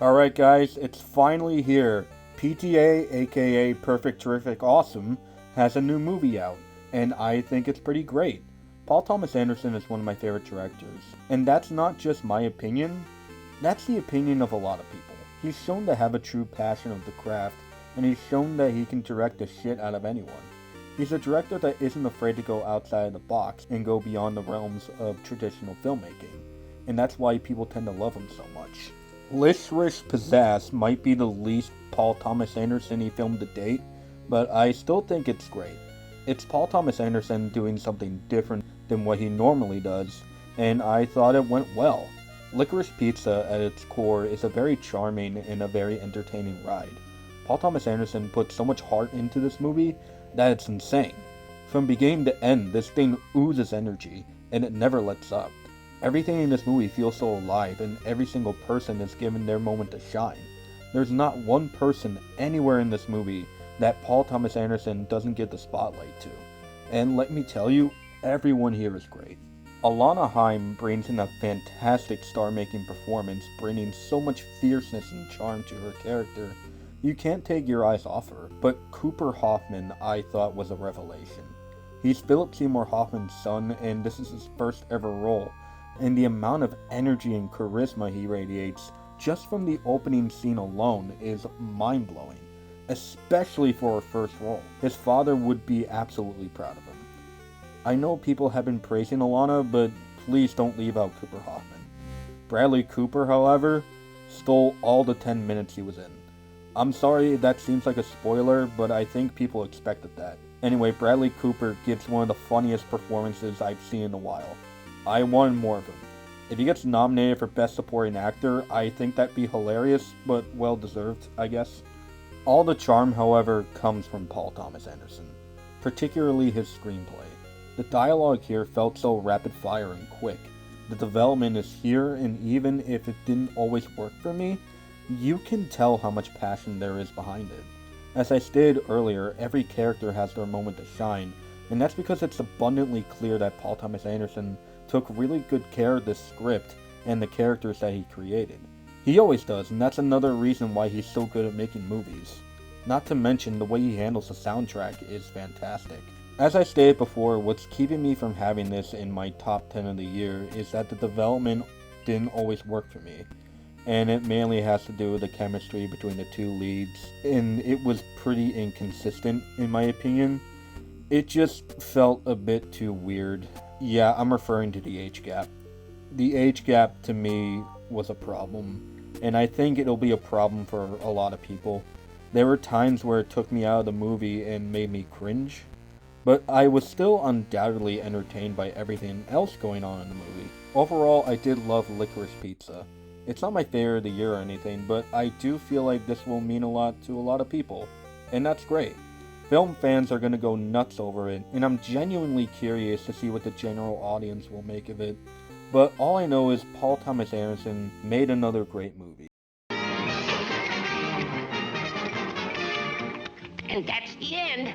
Alright guys, it's finally here. PTA, aka Perfect Terrific Awesome, has a new movie out, and I think it's pretty great. Paul Thomas Anderson is one of my favorite directors, and that's not just my opinion, that's the opinion of a lot of people. He's shown to have a true passion of the craft, and he's shown that he can direct the shit out of anyone. He's a director that isn't afraid to go outside of the box and go beyond the realms of traditional filmmaking, and that's why people tend to love him so much. Licorice Pizza might be the least Paul Thomas Anderson-y film to date, but I still think it's great. It's Paul Thomas Anderson doing something different than what he normally does, and I thought it went well. Licorice Pizza, at its core, is a very charming and a very entertaining ride. Paul Thomas Anderson put so much heart into this movie that it's insane. From beginning to end, this thing oozes energy, and it never lets up. Everything in this movie feels so alive, and every single person is given their moment to shine. There's not one person anywhere in this movie that Paul Thomas Anderson doesn't get the spotlight to. And let me tell you, everyone here is great. Alana Haim brings in a fantastic star-making performance, bringing so much fierceness and charm to her character, you can't take your eyes off her. But Cooper Hoffman, I thought, was a revelation. He's Philip Seymour Hoffman's son, and this is his first ever role. And the amount of energy and charisma he radiates just from the opening scene alone is mind-blowing, especially for a first role. His father would be absolutely proud of him. I know people have been praising Alana, but please don't leave out Cooper Hoffman. Bradley Cooper, however, stole all the 10 minutes he was in. I'm sorry that seems like a spoiler, but I think people expected that. Anyway, Bradley Cooper gives one of the funniest performances I've seen in a while. I wanted more of him. If he gets nominated for Best Supporting Actor, I think that'd be hilarious, but well deserved, I guess. All the charm, however, comes from Paul Thomas Anderson, particularly his screenplay. The dialogue here felt so rapid fire and quick. The development is here, and even if it didn't always work for me, you can tell how much passion there is behind it. As I stated earlier, every character has their moment to shine, and that's because it's abundantly clear that Paul Thomas Anderson took really good care of the script and the characters that he created. He always does, and that's another reason why he's so good at making movies. Not to mention, the way he handles the soundtrack is fantastic. As I stated before, what's keeping me from having this in my top 10 of the year is that the development didn't always work for me. And it mainly has to do with the chemistry between the two leads, and it was pretty inconsistent in my opinion. It just felt a bit too weird. Yeah, I'm referring to the age gap. The age gap to me was a problem, and I think it'll be a problem for a lot of people. There were times where it took me out of the movie and made me cringe, but I was still undoubtedly entertained by everything else going on in the movie. Overall, I did love Licorice Pizza. It's not my favorite of the year or anything, but I do feel like this will mean a lot to a lot of people, and that's great. Film fans are going to go nuts over it, and I'm genuinely curious to see what the general audience will make of it. But all I know is Paul Thomas Anderson made another great movie. And that's the end.